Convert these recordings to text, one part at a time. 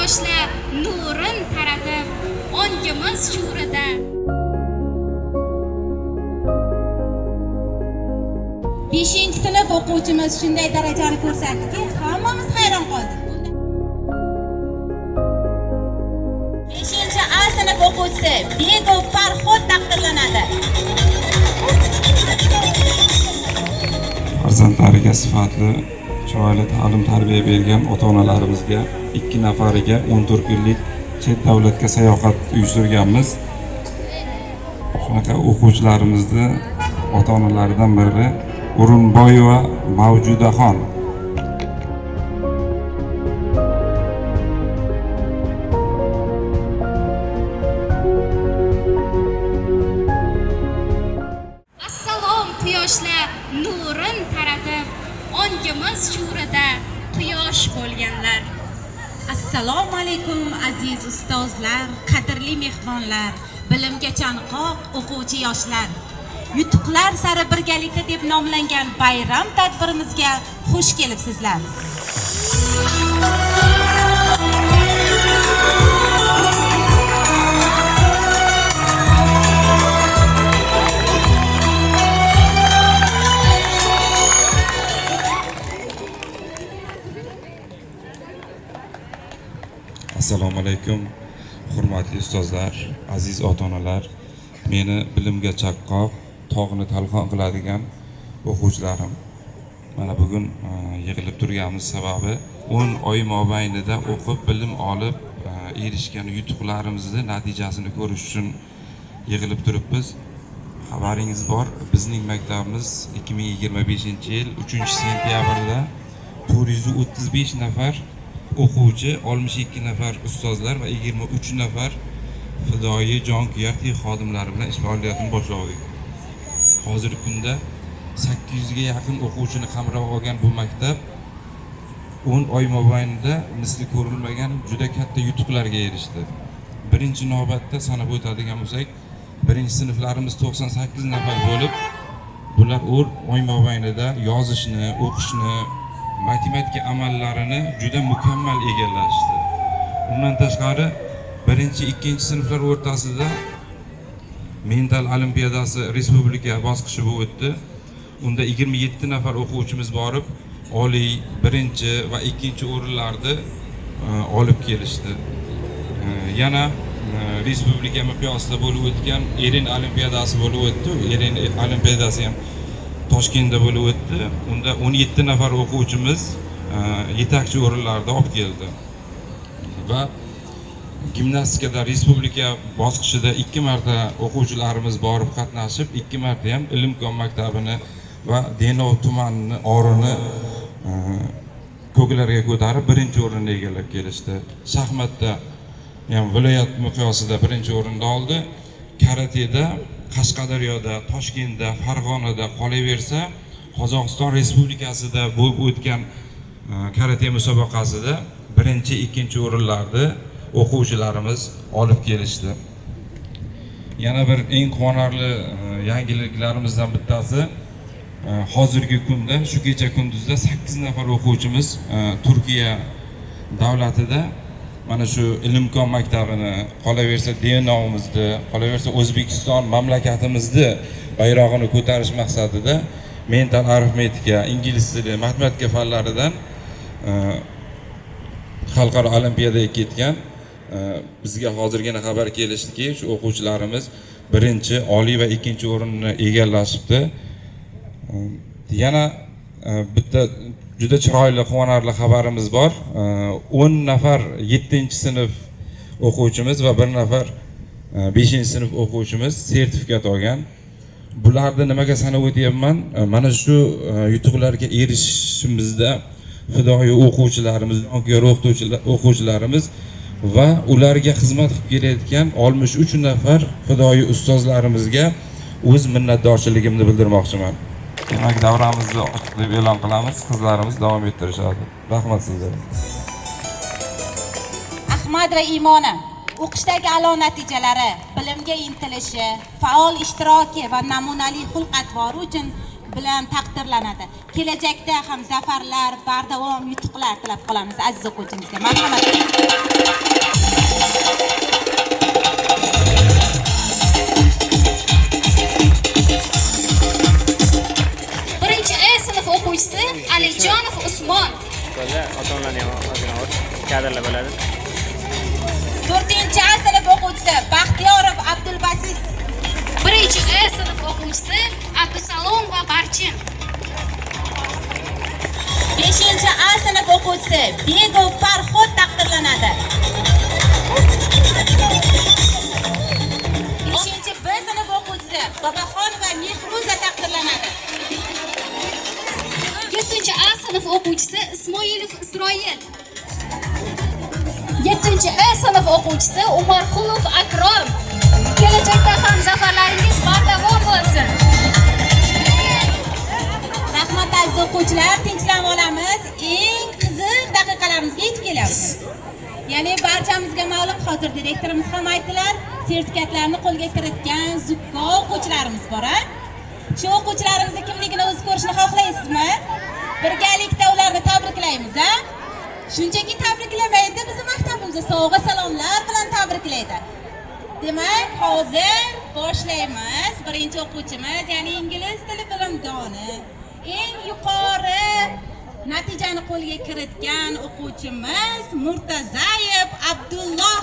quyoshlar nurin taratib, ongimiz shu'rida. 5-sinf o'quvchimiz shunday darajani ko'rsatdiki, hammamiz hayron qoldik. 5-A sinf o'quvchisi Begov Farhod taqdirlanadi. Farzandlariga sifatli, chiroyli ta'lim-tarbiya bergan ota-onalarimizga 2 nafariga 14 kunlik chet davlatga sayohat uyushtirganmiz. Shunaqa o'quvchilarimizni ota-onalaridan biri O'rinboyeva Mavjudaxon. Assalom quyoshlar nurin taratib, ongimiz shu'rida quyosh bo'lganlar. Assalomu alaykum aziz ustozlar, qadrli mehmonlar, bilimga chanqoq o'quvchi yoshlar. Yutuqlar sari birgalikda deb nomlangan bayram tadbirimizga xush kelibsizlar. Assalomu alaykum, hurmatli ustozlar, aziz ota-onalar, meni bilimga chaqqoq, tog'ni talqon qiladigan o'quvchilarim. Mana bugun yig'ilib turganimiz sababi 10 oy mobaynida o'qib, bilim olib, erishgan yutuqlarimizni natijasini ko'rish uchun yig'ilib turibmiz. Xabaringiz bor, bizning maktabimiz 2025-yil 3-sentyabrda 435 nafar o'quvchi, 62 nafar ustozlar va 23 nafar fidoyi jonkuyar xodimlar bilan ish faoliyatini boshladik. Hozirgi kunda 800 ga yaqin o'quvchini qamrab olgan bu maktab 10 oy mobaynida misli ko'rilmagan juda katta yutuqlarga erishdi. Birinchi navbatda sanab o'tadigan bo'lsak, birinchi sinflarimiz 98 nafar bo'lib, bular 10 oy mobaynida yozishni, o'qishni, matematika amallarini juda mukammal egallashdi. Undan tashqari, birinchi, ikkinchi sinflar o'rtasida mental olimpiadasi respublika bosqichi bo'lib o'tdi. Unda 27 nafar o'quvchimiz borib, oliy, birinchi va ikkinchi o'rinlarni olib kelishdi. Yana respublika miqyosida bo'lib o'tgan Erin olimpiadasi bo'lib o'tdi. Erin olimpiadasi ham Toshkentda bo'lib o'tdi. Unda 17 nafar o'quvchimiz yetakchi o'rinlarda olib keldi. Va gimnastikada respublika bosqichida 2 marta o'quvchilarimiz borib qatnashib, 2 marta ham Ilimkon maktabini va Denov tumanini orini ko'klarga ko'tarib birinchi o'rinni egallab kelishdi. Shaxmatda ham viloyat miqyosida birinchi o'rinni oldi. Karateda Qashqadaryoda, Toshkentda, Farg'onada qolaversa, Qozog'iston Respublikasida bo'lib o'tgan karate musobaqasida birinchi, ikkinchi o'rinlarni o'quvchilarimiz olib kelishdi. Yana bir eng quvonarli yangiliklarimizdan bittasi, hozirgi kunda, shu kecha kunduzda 8 nafar o'quvchimiz Turkiya davlatida mana shu Ilimkon maktabini, qolaversa Denovimizni, qolaversa O'zbekiston mamlakatimizni bayrog'ini ko'tarish maqsadida mental arifmetika, ingliz tili, matematika fanlaridan xalqaro olimpiadaga ketgan. Bizga hozirgina xabar kelishdiki, shu o'quvchilarimiz birinchi, oliy va ikkinchi o'rinni egallashibdi. Yana bitta juda chiroyli, quvonarli xabarimiz bor. 10 nafar 7-sinf o'quvchimiz va 1 nafar 5-sinf o'quvchimiz sertifikat olgan. Bularni nimaga sanab o'tyapman? Mana shu yutuqlarga erishishimizda fidoyi o'quvchilarimiz, jonkuyar o'quvchilarimiz va ularga xizmat qilib kelayotgan 63 nafar fidoyi ustozlarimizga o'z minnatdorchiligimni bildirmoqchiman. Demak, davramizni ochiq deb e'lon qilamiz. Qizlarimiz davom ettirishadi. Rahmat sizlarga. Ahmad va Imona o'qishdagi a'lo natijalari, bilimga intilishi, faol ishtiroki va namunali xulq-atvori uchun bilan taqdirlanadi. Kelajakda ham zafarlar, bardavom yutuqlar tilab qolamiz aziz o'quvchimizga. Marhamat. Birinchi A sinf o'quvchisi Alijonov Usmon. Bo'lsa, ota-onalarni ham ozgina kadrlar bo'ladi. 4-chi A sinf o'quvchisi Baxtiyorov Abdulbasis. Birinchi A sinf o'quvchisi Abdusalom va Barchin. 5-chi A sinf o'quvchisi Begov Farhod taqdirlanadi. 5-chi B sinf o'quvchisi Boboxon va Mehruza taqdirlanadi. 7-chi A sinf o'quvchisi Ismoilov Isroil. 7-chi A sinf o'quvchisi Umarqulov Akrom. Kelajakda ham zafarlaringiz bardavom bo'lsin. Rahmat aziz o'quvchilar, tinchlanib olamiz. Eng qiziq daqiqalarimizga yetib kelamiz. Ya'ni barchamizga ma'lum, hozir direktorimiz ham aytdilar, sertifikatlarni qo'lga kiritgan zukko o'quvchilarimiz bor, a? Shu o'quvchilarimizni kimligini o'zi ko'rishni xohlaysizmi? Birgalikda ularni tabriklaymiz, a? Shunchaki tabriklamaydi, bizning maktabimizda sovg'a salomlar bilan tabriklaydi. Demak, hozir boshlaymiz. Birinchi o'quvchimiz, ya'ni ingliz tili bilimdoni, eng yuqori natijani qo'lga kiritgan o'quvchimiz Murtazayev Abdulloh.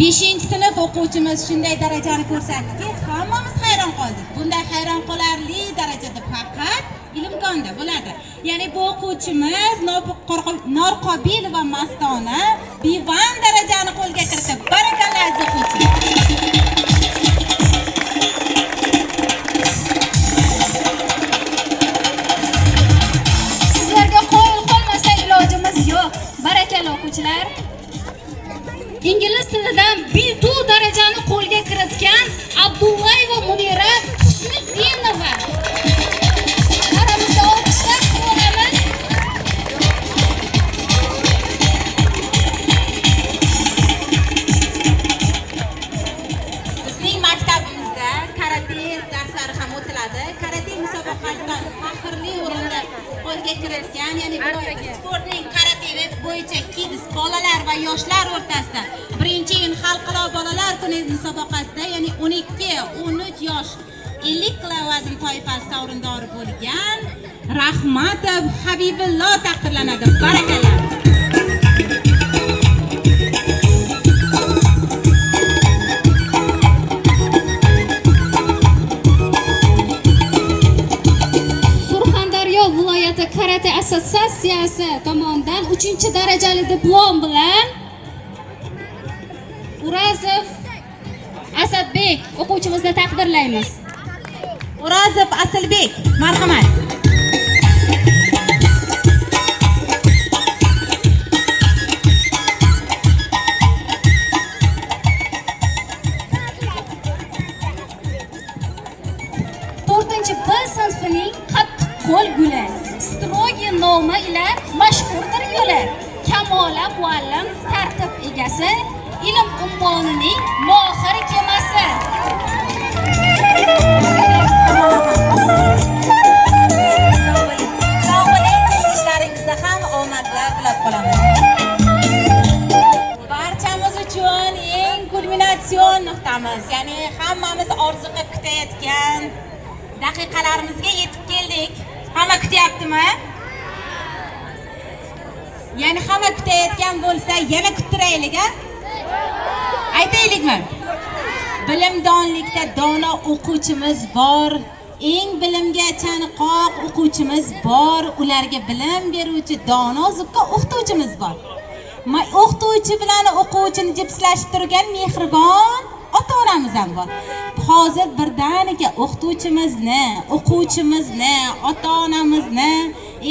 Beshinchi sinf o'quvchimiz shunday darajani ko'rsatdiki, hammamiz hayron qoldik. Bunday hayron qolarli darajada faqat Ilimkonda bo'ladi. Ya'ni bu o'quvchimiz Norqobil va Mastona B1 darajani qo'lga kiritdi. Barakalloh aziz o'quvchi. Sizlarga qo'yil qolmasa ilojimiz yo'q. Barakalloh o'quvchilar. Ingliz tilidan B2 darajani qo'lga kiritgan Abdullayeva Munira Husniddinova. Aramizda olqishlar qo'yamiz. Bizning maktabimizda karate darslari ham o'tiladi. Karate musobaqasidan faxrli o'rinda qo'lga kiritgan, ya'ni sportning karate bo'yicha kids bolalar va yoshlar o'rtasida 1-yil xalqaro bolalar kuni musobaqasida, ya'ni 12-13 yosh 50 kg vazn toifasi sovrindori bo'lgan Rahmatov Habibullo taqdirlanadi. Barakalloh. Surxondaryo viloyati karate assotsiatsiyasi tomonidan 3-darajali diplom bilan Urazov Asadbek o'quvchimizni taqdirlaymiz. Urazov Asilbek, marhamat. To'rtinchi B sinfining qattiqqo'l guli, Strogi nomi ila mashhurdir yo'li. Kamola muallim tartib egasi, ilm ummonining mohir kemasi. Ishlaringizda ham omadlar tilab qolaman. Barchamiz uchun eng kulminatsion nuqtamiz, ya'ni hammamiz orzu qilib kutayotgan daqiqalarimizga yetib keldik. Hamma kutyaptimi? Ya'ni hamma kutayotgan bo'lsa, yana kuttiraylik-a? Aytaylikmi? Bilimdonlikda dono o'quvchimiz bor, eng bilimga chaniqoq o'quvchimiz bor, ularga bilim beruvchi dono zukko o'qituvchimiz bor. O'qituvchi bilan o'quvchini jipslashib turgan mehribon ota-onamiz ham bor. Hozir birdaniga o'qituvchimizni, o'quvchimizni, ota-onamizni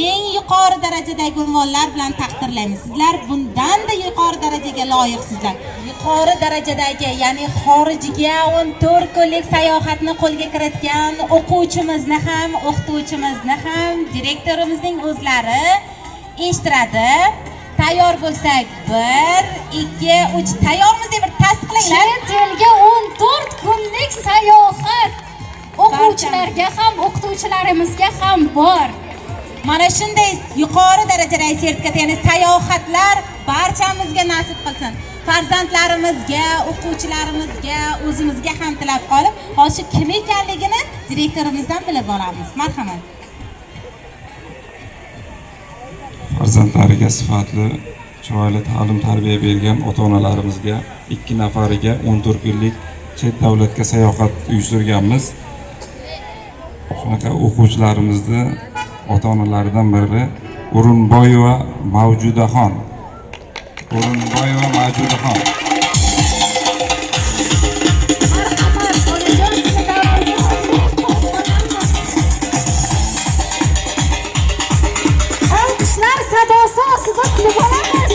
eng yuqori darajadagi unvonlar bilan taqdirlaymiz. Sizlar bundan-da yuqori darajaga loyiqsizlar. yuqori darajadagi, ya'ni xorijga 14 kunlik sayohatni qo'lga kiritgan o'quvchimizni ham, o'qituvchimizni ham direktorimizning o'zlari eshittiradi. Tayyor bo'lsak 1, 2, 3 tayyormiz deb bir tasdiqlanglar. Chet elga 14 kunlik sayohat o'quvchilarga ham, o'qituvchilarimizga ham bor. Mana shunday yuqori darajadagi sertifikat, ya'ni sayohatlar barchamizga nasib qilsin. Farzandlarimizga, o'quvchilarimizga, o'zimizga ham tilab qolib, hozir kim ekanligini direktorimizdan bilib olamiz. Marhamat. Farzandlariga sifatli, chiroyli ta'lim-tarbiya bergan ota-onalarimizga 2 nafariga 14 kunlik chet davlatga sayohat uyushtirganmiz. Shunaqa o'quvchilarimizni ota-onalaridan biri O'rinboyeva Mavjudaxon. O'rinboyeva Mavjudaxon. Alqishlar sadosi ostida kulib olamiz.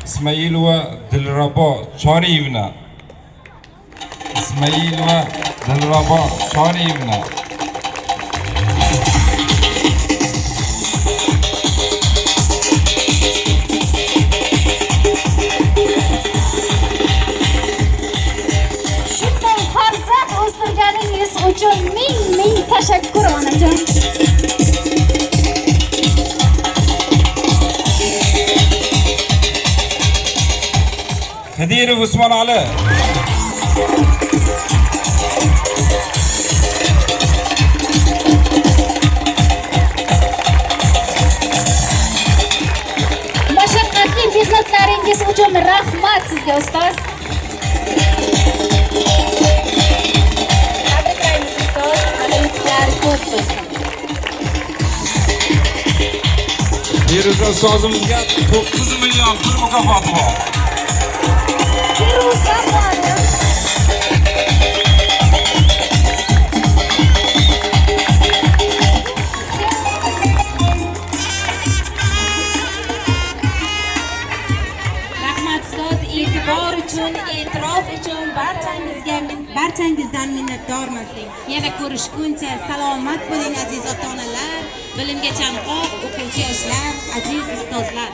Ismoilova Dilrabo Choriyevna. Ismoilova Dilrabo Choriyevna. Shunday farzand o'stirganingiz uchun ming tashakkur onajon. Xidirov Usmon Ali. Mashaqqatli xizmatlaringiz uchun rahmat sizga ustoz. Tabriklaymiz ustoz. Alhamdulillah ko'p bo'lsin. Feruza ustozimizga 9 million pul mukofoti bor. Feruza xonim. Rahmat ustoz, e'tibor uchun, e'tirof uchun barchangizdan minnatdormiz. Yana ko'rishguncha salomat bo'ling aziz ota-onalar, bilimga chanqoq o'quvchi yoshlar, aziz ustozlar.